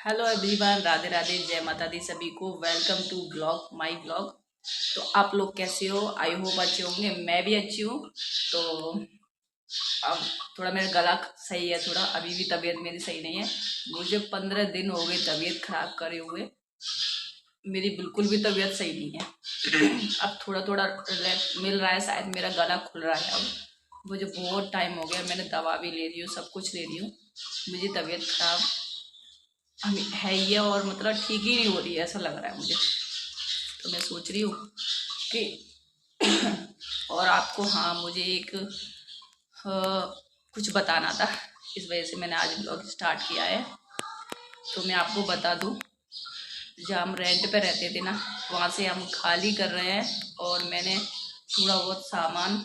Hello everyone, Radhe Radhe, जय माता दी सभी को। Welcome to blog my blog. तो आप लोग कैसे हो? आई होप अच्छे होंगे। मैं भी अच्छी हूँ। तो अब थोड़ा मेरा गला सही है, थोड़ा अभी भी तबीयत मेरी सही नहीं है। मुझे 15 दिन हो गए तबीयत खराब करे हुए। मेरी बिल्कुल भी तबीयत सही नहीं है। अब थोड़ा थोड़ा रिलैक्स मिल रहा है, शायद मेरा गला खुल रहा है अब। मुझे बहुत टाइम हो गया, मैंने दवा भी ले रही हूँ, सब कुछ ले रही हूँ। मुझे तबीयत खराब है ही है, और मतलब ठीक ही नहीं हो रही है, ऐसा लग रहा है मुझे। तो मैं सोच रही हूँ कि और आपको, हाँ, मुझे एक कुछ बताना था। इस वजह से मैंने आज ब्लॉग स्टार्ट किया है। तो मैं आपको बता दूँ, जहाँ हम रेंट पे रहते थे ना, वहाँ से हम खाली कर रहे हैं। और मैंने थोड़ा बहुत सामान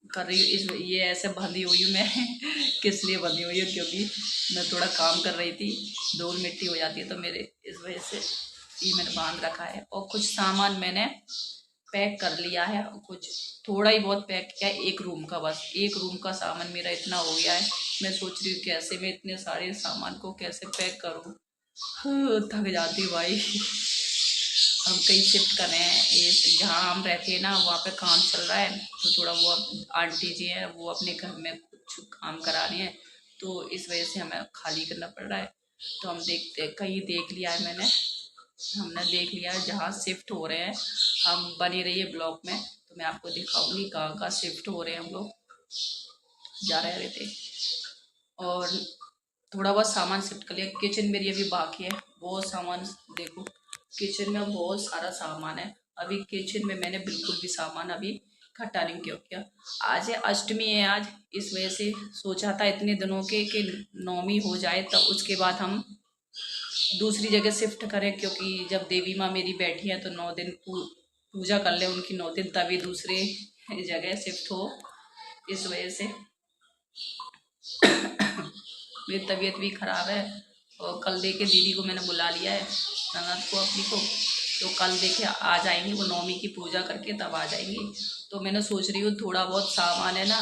कर रही हूँ। इस ये ऐसे बंधी हुई हूँ मैं किस लिए बंधी हुई हूँ? क्योंकि मैं थोड़ा काम कर रही थी, धूल मिट्टी हो जाती है, तो मेरे इस वजह से ये मैंने बांध रखा है। और कुछ सामान मैंने पैक कर लिया है, और कुछ थोड़ा ही बहुत पैक किया है, एक रूम का, बस एक रूम का सामान मेरा इतना हो गया है। मैं सोच रही हूँ कैसे मैं इतने सारे सामान को कैसे पैक करूँ। थक जाती हूँ भाई। हम कहीं शिफ्ट कर रहे हैं, ये जहाँ हम रहते हैं ना, वहाँ पे काम चल रहा है। तो थोड़ा वो आंटी जी हैं, वो अपने घर में कुछ काम करा रही हैं, तो इस वजह से हमें खाली करना पड़ रहा है। तो हम देखते, कहीं देख लिया है मैंने, हमने देख लिया है जहाँ शिफ्ट हो रहे हैं हम। बनी रही है ब्लॉक में, तो मैं आपको दिखाऊंगी कहाँ कहाँ शिफ्ट हो रहे हैं हम लोग, जा रहे थे। और थोड़ा बहुत सामान शिफ्ट कर लिया। किचन मेरी अभी बाकी है, बहुत सामान। देखो, किचन में बहुत सारा सामान है। अभी किचन में मैंने बिल्कुल भी सामान अभी इकट्ठा नहीं किया। आज है अष्टमी है आज, इस वजह से सोचा था इतने दिनों के कि नौमी हो जाए, तब उसके बाद हम दूसरी जगह शिफ्ट करें। क्योंकि जब देवी माँ मेरी बैठी है, तो 9 दिन पूजा कर ले उनकी, 9 दिन, तभी दूसरे जगह शिफ्ट हो। इस वजह से मेरी तबीयत भी ख़राब है। और कल देखे दीदी को मैंने बुला लिया है, ननद को अपनी को। तो कल देखे आ जाएंगी, वो नौमी की पूजा करके तब आ जाएंगी। तो मैंने सोच रही हूँ थोड़ा बहुत सामान है ना।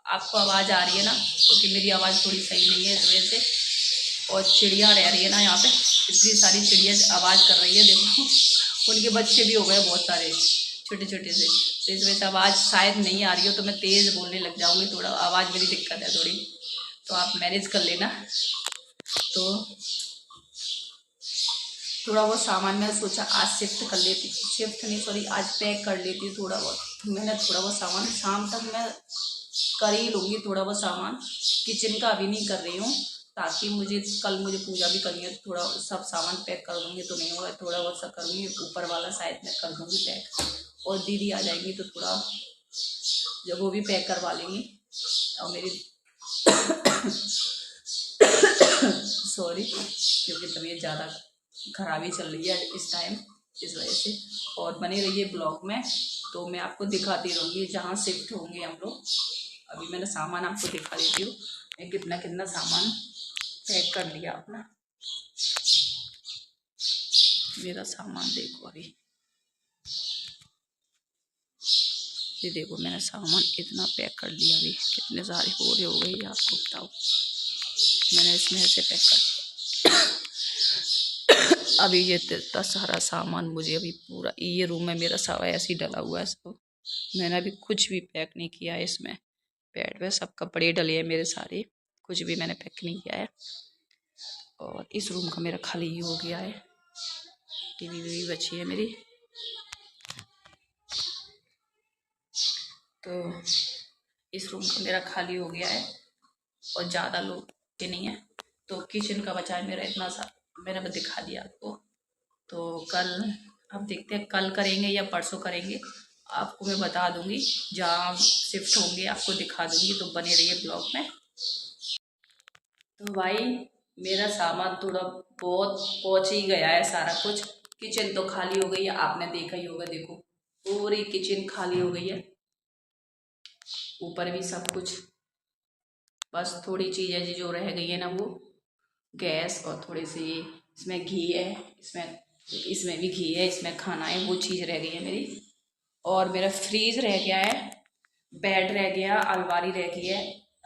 आपको आवाज़ आ रही है ना? क्योंकि मेरी आवाज़ थोड़ी सही नहीं है इस वजह से। और चिड़िया रह रही है ना यहाँ पे, इतनी सारी चिड़िया आवाज़ कर रही है, देखो। उनके बच्चे भी हो गए बहुत सारे, छोटे छोटे से। तो इस वजह से आवाज़ शायद नहीं आ रही हो, तो मैं तेज़ बोलने लग जाऊँगी, थोड़ा आवाज़ मेरी दिक्कत है थोड़ी, तो आप मैनेज कर लेना। तो थोड़ा बहुत सामान मैंने सोचा आज शिफ्ट कर लेती, शिफ्ट नहीं सॉरी, आज पैक कर लेती थोड़ा बहुत। तो मैंने थोड़ा बहुत सामान शाम तक मैं कर ही लूँगी, थोड़ा बहुत सामान। किचन का अभी नहीं कर रही हूँ, ताकि मुझे कल मुझे पूजा भी करनी है, तो थोड़ा सब सामान पैक कर दूँगी तो नहीं होगा, थोड़ा बहुत सा करूँगी। ऊपर वाला साइड में कर दूँगी पैक। और दीदी आ जाएंगी तो थोड़ा जब वो भी पैक करवा लेंगी। और मेरी सॉरी, क्योंकि तबीयत ज़्यादा खराबी चल रही है इस टाइम, इस वजह से। और बने रहिए ब्लॉग में, तो मैं आपको दिखाती रहूँगी जहाँ शिफ्ट होंगे हम लोग। अभी मैंने सामान आपको दिखा देती हूँ, मैं कितना कितना सामान पैक कर लिया अपना। मेरा सामान देखो, अभी ये देखो, मैंने सामान इतना पैक कर लिया। अभी कितने सारे पूरे हो गए आपको बताओ, मैंने इसमें ऐसे पैक कर अभी ये इतना सारा सामान मुझे अभी पूरा, ये रूम में मेरा सारा ऐसे ही डला हुआ है सब। मैंने अभी कुछ भी पैक नहीं किया है इसमें। बेड पे सब कपड़े डले हैं मेरे सारे, कुछ भी मैंने पैक नहीं किया है। और इस रूम का मेरा खाली हो गया है, टीवी भी बची है मेरी। तो इस रूम का मेरा खाली हो गया है, और ज़्यादा लोग के नहीं है। तो किचन का बचा है मेरा इतना सा, मैंने दिखा दिया आपको। तो कल अब देखते हैं, कल करेंगे या परसों करेंगे, आपको मैं बता दूंगी। जहाँ शिफ्ट होंगे आपको दिखा दूंगी, तो बने रहिए ब्लॉग में। तो भाई, मेरा सामान थोड़ा बहुत पहुँच ही गया है सारा कुछ। किचन तो खाली हो गई है, आपने देखा ही होगा, देखो पूरी किचन खाली हो गई है। ऊपर भी सब कुछ, बस थोड़ी चीज़ें जो रह गई है ना, वो गैस और थोड़ी सी इसमें घी है, इसमें भी घी है, इसमें खाना है, वो चीज़ रह गई है मेरी। और मेरा फ्रीज रह गया है, बेड रह गया, अलमारी रह गई है।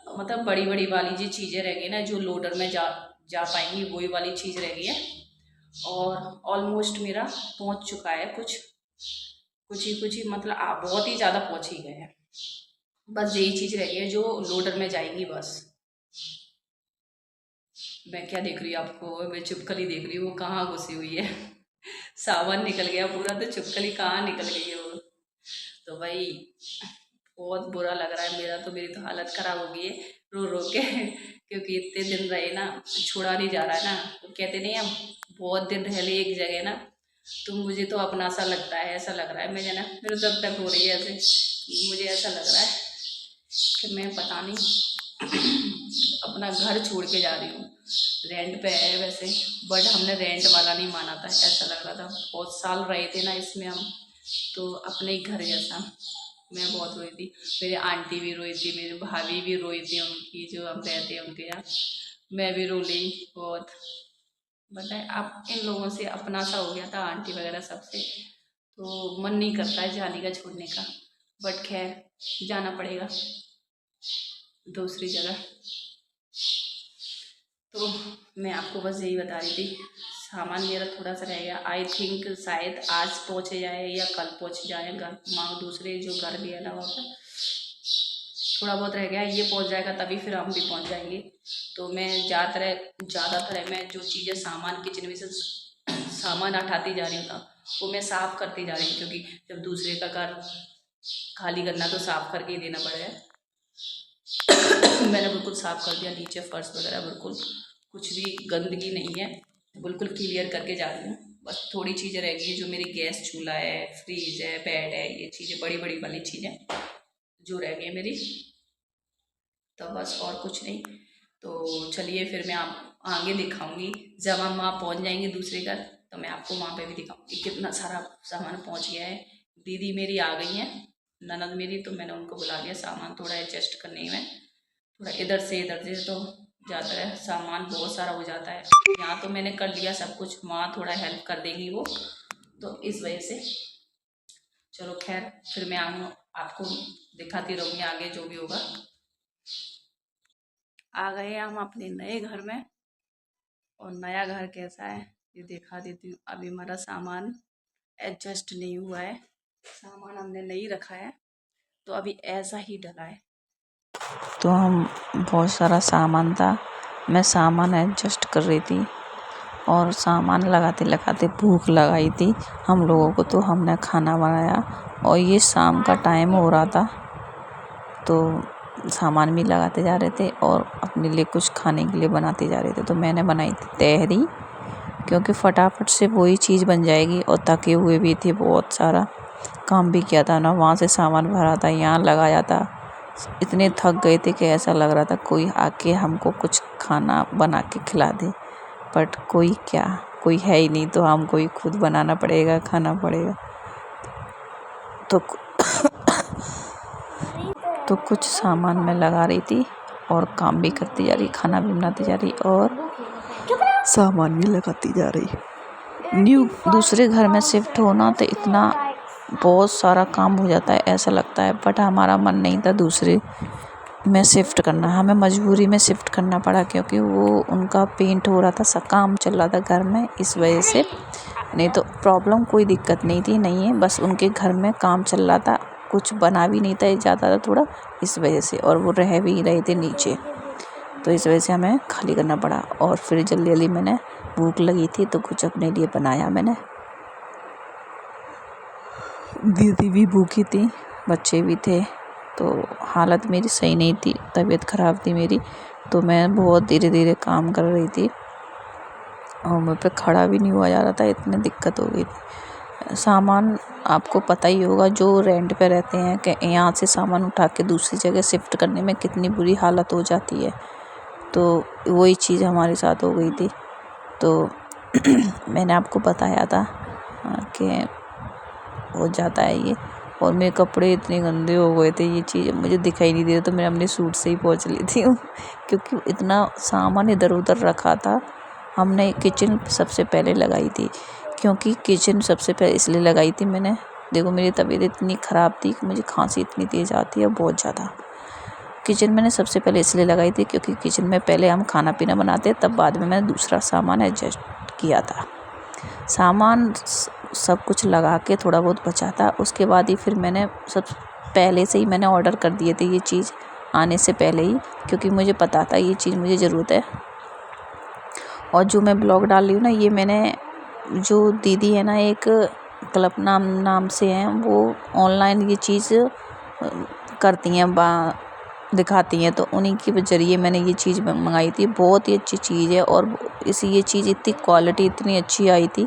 मतलब बड़ी बड़ी वाली जो चीज़ें रह गई ना, जो लोडर में जा पाएंगी, वही वाली चीज़ रह गई है। और ऑलमोस्ट मेरा पहुंच चुका है, कुछ ही मतलब बहुत ही ज़्यादा पहुंच ही गए हैं। बस यही चीज़ रह गई है जो लोडर में जाएंगी बस। मैं क्या देख रही हूँ आपको, मैं चुपकली देख रही हूँ, वो कहाँ घुसी हुई है सामान निकल गया पूरा, तो चुपकली कहाँ निकल गई है वो। तो भाई बहुत बुरा लग रहा है मेरा तो, मेरी तो हालत ख़राब हो गई है रो रो के क्योंकि इतने दिन रहे ना, छोड़ा नहीं जा रहा है ना। वो कहते नहीं हम बहुत दिन रह ले एक जगह ना, तो मुझे तो अपना सा लगता है, ऐसा लग रहा है मुझे ना, मेरे दब तक हो रही है ऐसे। मुझे ऐसा लग रहा है कि मैं पता नहीं अपना घर छोड़ के जा रही हूँ। रेंट पे है वैसे, बट हमने रेंट वाला नहीं माना था, ऐसा लग रहा था। बहुत साल रहे थे ना इसमें हम, तो अपने ही घर जैसा। मैं बहुत रोई थी, मेरी आंटी भी रोई थी, मेरी भाभी भी रोई थी, उनकी जो हम रहते हैं उनके यहाँ। मैं भी रो ली बहुत। बताए अब इन लोगों से अपना सा हो गया था, आंटी वगैरह सबसे, तो मन नहीं करता है जाने का, छोड़ने का। बट खैर जाना पड़ेगा दूसरी जगह। तो मैं आपको बस यही बता रही थी, सामान मेरा थोड़ा सा रह गया। आई थिंक शायद आज पहुँच जाए या कल पहुँच जाए घर, माँ दूसरे जो घर भी है ना वहाँ पर थोड़ा बहुत रह गया, ये पहुँच जाएगा तभी फिर हम भी पहुँच जाएंगे। तो मैं ज़्यादातर मैं जो चीज़ें सामान किचन में से सामान हटाती जा रही हूँ ना, वो मैं साफ़ करती जा रही हूँ, क्योंकि जब दूसरे का घर खाली करना तो साफ़ करके ही देना पड़ेगा। मैंने बिल्कुल साफ़ कर दिया, नीचे फर्श वगैरह बिल्कुल कुछ भी गंदगी नहीं है, बिल्कुल क्लियर करके जा रही हूँ। बस थोड़ी चीज़ें रह गई है, जो मेरी गैस चूल्हा है, फ्रीज है, बेड है, ये चीज़ें बड़ी बड़ी वाली चीज़ें जो रह गई है मेरी, तो बस और कुछ नहीं। तो चलिए फिर मैं आप आगे दिखाऊंगी जब हम वहाँ पहुँच जाएंगे दूसरे घर, तो मैं आपको वहाँ पे भी दिखाऊंगी कितना सारा सामान पहुँच गया है। दीदी मेरी आ गई हैं, ननद मेरी, तो मैंने उनको बुला लिया सामान थोड़ा एडजस्ट करने में। थोड़ा इधर से तो जाता है सामान, बहुत सारा हो जाता है। यहाँ तो मैंने कर लिया सब कुछ, वहाँ थोड़ा हेल्प कर देंगी वो, तो इस वजह से। चलो खैर फिर मैं आपको दिखाती रहूँगी आगे जो भी होगा। आ गए हम अपने नए घर में, और नया घर कैसा है ये दिखा देती हूँ। अभी हमारा सामान एडजस्ट नहीं हुआ है, सामान हमने नहीं रखा है, तो अभी ऐसा ही डला है। तो हम बहुत सारा सामान था, मैं सामान एडजस्ट कर रही थी और सामान लगाते लगाते भूख लगाई थी हम लोगों को, तो हमने खाना बनाया। और ये शाम का टाइम हो रहा था, तो सामान भी लगाते जा रहे थे और अपने लिए कुछ खाने के लिए बनाते जा रहे थे। तो मैंने बनाई थी तहरी, क्योंकि फटाफट से वही चीज़ बन जाएगी, और थके हुए भी थे, बहुत सारा काम भी किया था ना, वहाँ से सामान भरा था, यहाँ लगाया था, इतने थक गए थे कि ऐसा लग रहा था कोई आके हमको कुछ खाना बना के खिला दे। बट कोई है ही नहीं, तो हमको ही खुद बनाना पड़ेगा, खाना पड़ेगा। तो कुछ सामान मैं लगा रही थी और काम भी करती जा रही, खाना भी बनाती जा रही और सामान भी लगाती जा रही। दूसरे घर में शिफ्ट होना तो इतना बहुत सारा काम हो जाता है, ऐसा लगता है, बट हमारा मन नहीं था दूसरे में शिफ्ट करना, हमें मजबूरी में शिफ्ट करना पड़ा, क्योंकि वो उनका पेंट हो रहा था, सब काम चल रहा था घर में, इस वजह से। नहीं तो प्रॉब्लम कोई दिक्कत नहीं थी, नहीं है, बस उनके घर में काम चल रहा था, कुछ बना भी नहीं था ज़्यादा थोड़ा, इस वजह से, और वो रह भी रहे थे नीचे, तो इस वजह से हमें खाली करना पड़ा। और फिर जल्दी जल्दी मैंने, भूख लगी थी तो कुछ अपने लिए बनाया मैंने। दीदी भी भूखी थी, बच्चे भी थे, तो हालत मेरी सही नहीं थी, तबीयत ख़राब थी मेरी, तो मैं बहुत धीरे धीरे काम कर रही थी और मुझ पे खड़ा भी नहीं हुआ जा रहा था, इतनी दिक्कत हो गई थी। सामान आपको पता ही होगा जो रेंट पे रहते हैं, कि यहाँ से सामान उठा के दूसरी जगह शिफ्ट करने में कितनी बुरी हालत हो जाती है, तो वही चीज़ हमारे साथ हो गई थी। तो मैंने आपको बताया था कि हो जाता है ये, और मेरे कपड़े इतने गंदे हो गए थे, ये चीज़ मुझे दिखाई नहीं दे रहा, तो मैं अपने सूट से ही पोंछ ली थी क्योंकि इतना सामान इधर उधर रखा था। हमने किचन सबसे पहले लगाई थी, क्योंकि किचन सबसे पहले इसलिए लगाई थी मैंने, देखो मेरी तबीयत इतनी ख़राब थी कि मुझे खांसी इतनी तेज़ आती है बहुत ज़्यादा, किचन मैंने सबसे पहले इसलिए लगाई थी क्योंकि किचन में पहले हम खाना पीना बनाते, तब बाद में मैंने दूसरा सामान एडजस्ट किया था। सामान सब कुछ लगा के थोड़ा बहुत बचा था, उसके बाद ही फिर मैंने सब पहले से ही मैंने ऑर्डर कर दिए थे ये चीज़ आने से पहले ही, क्योंकि मुझे पता था ये चीज़ मुझे ज़रूरत है। और जो मैं ब्लॉग डाल रही हूँ ना, ये मैंने जो दीदी है ना, एक कल्पना नाम से हैं, वो ऑनलाइन ये चीज़ करती हैं, दिखाती हैं, तो उन्हीं के ज़रिए मैंने ये चीज़ मंगाई थी। बहुत ही अच्छी चीज़ है और ये चीज़ इतनी क्वालिटी इतनी अच्छी आई थी,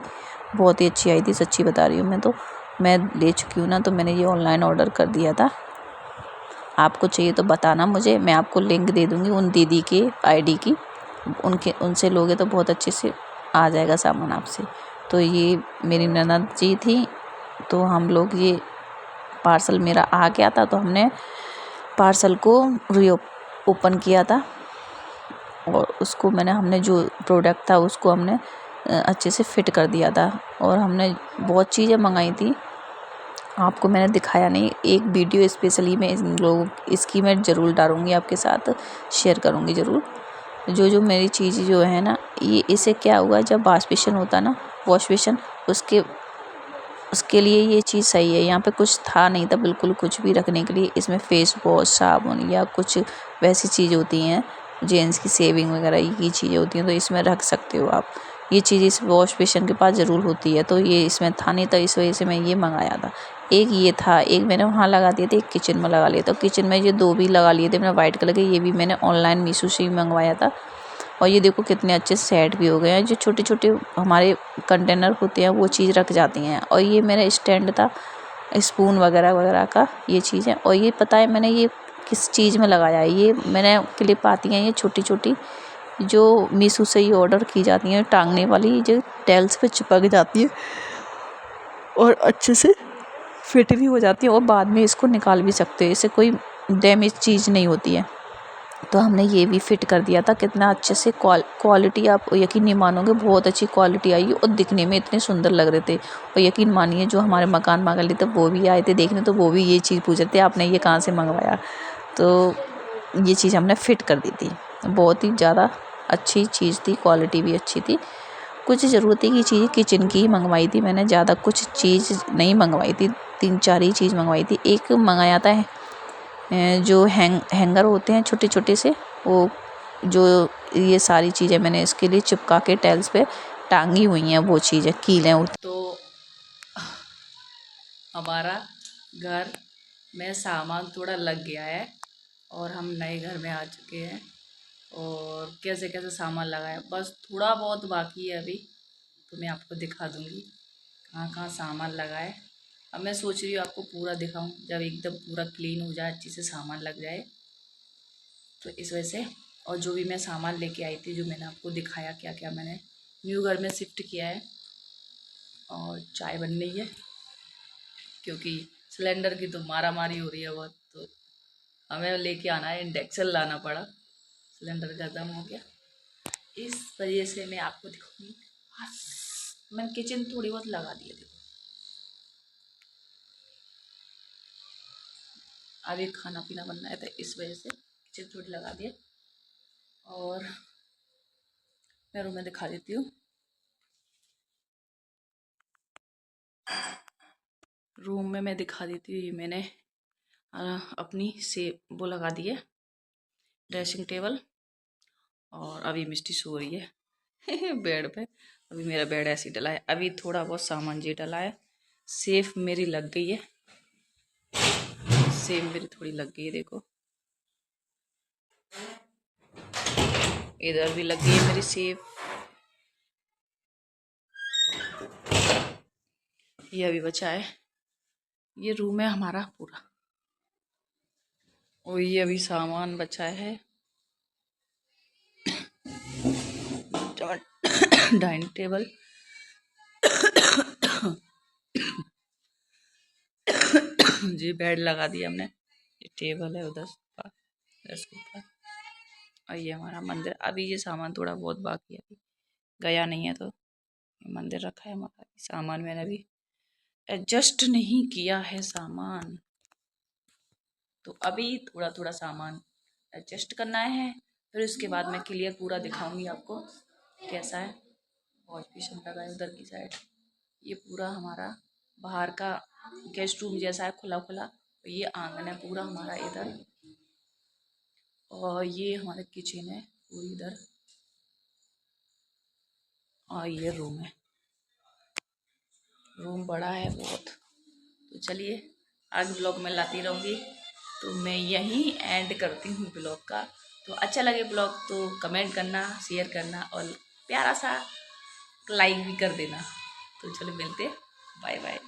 बहुत ही अच्छी आई थी, सच्ची बता रही हूँ। मैं ले चुकी हूँ ना, तो मैंने ये ऑनलाइन ऑर्डर कर दिया था। आपको चाहिए तो बताना मुझे, मैं आपको लिंक दे दूँगी उन दीदी के आईडी की, उनसे लोगे तो बहुत अच्छे से आ जाएगा सामान आपसे। तो ये मेरी ननद जी थी, तो हम लोग ये पार्सल मेरा आ गया था, तो हमने पार्सल को ओपन किया था और उसको हमने जो प्रोडक्ट था उसको हमने अच्छे से फिट कर दिया था। और हमने बहुत चीज़ें मंगाई थी, आपको मैंने दिखाया नहीं। एक वीडियो स्पेशली मैं इसकी मैं ज़रूर डालूँगी, आपके साथ शेयर करूँगी ज़रूर। जो मेरी चीज़ जो है ना, ये इससे क्या हुआ, जब वॉश बेसिन होता ना, वॉश बेसिन, उसके लिए ये चीज़ सही है। यहाँ पे कुछ था नहीं था, बिल्कुल कुछ भी रखने के लिए। इसमें फेस वॉश, साबुन या कुछ वैसी चीज़ होती हैं, जेंट्स की सेविंग वगैरह की चीज़ें होती हैं, तो इसमें रख सकते हो आप। ये चीज़ इस वॉश बेसिन के पास ज़रूर होती है, तो ये इसमें था नहीं, तो इस वजह से मैं ये मंगाया था। एक ये था, एक मैंने वहाँ लगा दिए थे, एक किचन में लगा लिया था। किचन में ये 2 भी लगा लिए थे मैंने वाइट कलर के, ये भी मैंने ऑनलाइन मीशो से ही मंगवाया था। और ये देखो कितने अच्छे सेट भी हो गए हैं। जो छोटे छोटे हमारे कंटेनर होते हैं वो चीज़ रख जाती हैं। और ये मेरा स्टैंड था स्पून वगैरह वगैरह का, ये चीज़ है। और ये पता है मैंने ये किस चीज़ में लगाया है, ये मैंने क्लिप आती हैं ये छोटी छोटी, जो मीशो से ही ऑर्डर की जाती हैं, टांगने वाली, जो टाइल्स पे चिपक जाती है और अच्छे से फिट भी हो जाती है, और बाद में इसको निकाल भी सकते हो, इससे कोई डैमेज चीज़ नहीं होती है। तो हमने ये भी फिट कर दिया था। कितना अच्छे से क्वालिटी, आप यकीन नहीं मानोगे, बहुत अच्छी क्वालिटी आई और दिखने में इतने सुंदर लग रहे थे। और यकीन मानिए, जो हमारे मकान मालिक थे वो भी आए थे देखने, तो वो भी ये चीज़ पूछ रहे थे आपने ये कहाँ से मंगवाया। तो ये चीज़ हमने फिट कर दी थी। बहुत ही ज़्यादा अच्छी चीज़ थी, क्वालिटी भी अच्छी थी। कुछ ज़रूरत की चीज़ किचन की ही मंगवाई थी मैंने, ज़्यादा कुछ चीज़ नहीं मंगवाई थी, 3-4 ही चीज़ मंगवाई थी। एक मंगाया था जो हैंगर होते हैं छोटे छोटे से, वो जो ये सारी चीज़ें मैंने इसके लिए चिपका के टाइल्स पे टांगी हुई हैं, वो चीज़ें कीलें। तो हमारा घर में सामान थोड़ा लग गया है और हम नए घर में आ चुके हैं, और कैसे कैसे सामान लगा है, बस थोड़ा बहुत बाकी है अभी, तो मैं आपको दिखा दूँगी कहाँ कहाँ सामान लगा है। अब मैं सोच रही हूँ आपको पूरा दिखाऊं, जब एकदम पूरा क्लीन हो जाए, अच्छे से सामान लग जाए, तो इस वजह से। और जो भी मैं सामान लेके आई थी, जो मैंने आपको दिखाया क्या क्या मैंने न्यू घर में शिफ्ट किया है। और चाय बन रही है क्योंकि सिलेंडर की तो मारा मारी हो रही है बहुत, तो हमें लेके आना है, इंडक्शन लाना पड़ा, सिलेंडर ख़त्म हो गया, इस वजह से मैं आपको दिखाऊंगी। मैंने किचन थोड़ी बहुत लगा दी है, देखो अभी खाना पीना बनना है, तो इस वजह से किचन थोड़ी लगा दिया। और मैं रूम में दिखा देती हूँ। रूम में मैं दिखा देती हूँ, ये मैंने अपनी से वो लगा दी है, ड्रेसिंग टेबल। और अभी मिस्टी सो रही है बेड पे। अभी मेरा बेड ऐसे ही डला है, अभी थोड़ा बहुत सामान जी डला है। सेफ मेरी लग गई है, सेफ मेरी थोड़ी लग गई है, देखो इधर भी लग गई है मेरी सेफ। ये अभी बचा है, ये रूम है हमारा पूरा। और ये अभी सामान बचा है डाइनिंग टेबल जी बेड लगा दिया हमने, ये टेबल है उधर इसके ऊपर। और ये हमारा मंदिर, अभी ये सामान थोड़ा बहुत बाकी है, अभी गया नहीं है, तो मंदिर रखा है हमारा। सामान मैंने अभी एडजस्ट नहीं किया है सामान, तो अभी थोड़ा थोड़ा सामान एडजस्ट करना है। फिर उसके बाद मैं क्लियर पूरा दिखाऊंगी आपको कैसा है। वॉश बेसिन लगा है उधर की साइड। ये पूरा हमारा बाहर का गेस्ट रूम जैसा है, खुला खुला। ये आंगन है पूरा हमारा इधर, और ये हमारा किचन है पूरी इधर, और ये रूम है। रूम बड़ा है बहुत। तो चलिए आगे ब्लॉग में लाती रहूँगी। तो मैं यहीं एंड करती हूँ ब्लॉग का। तो अच्छा लगे ब्लॉग तो कमेंट करना, शेयर करना और प्यारा सा लाइक भी कर देना। तो चलो मिलते, बाय बाय।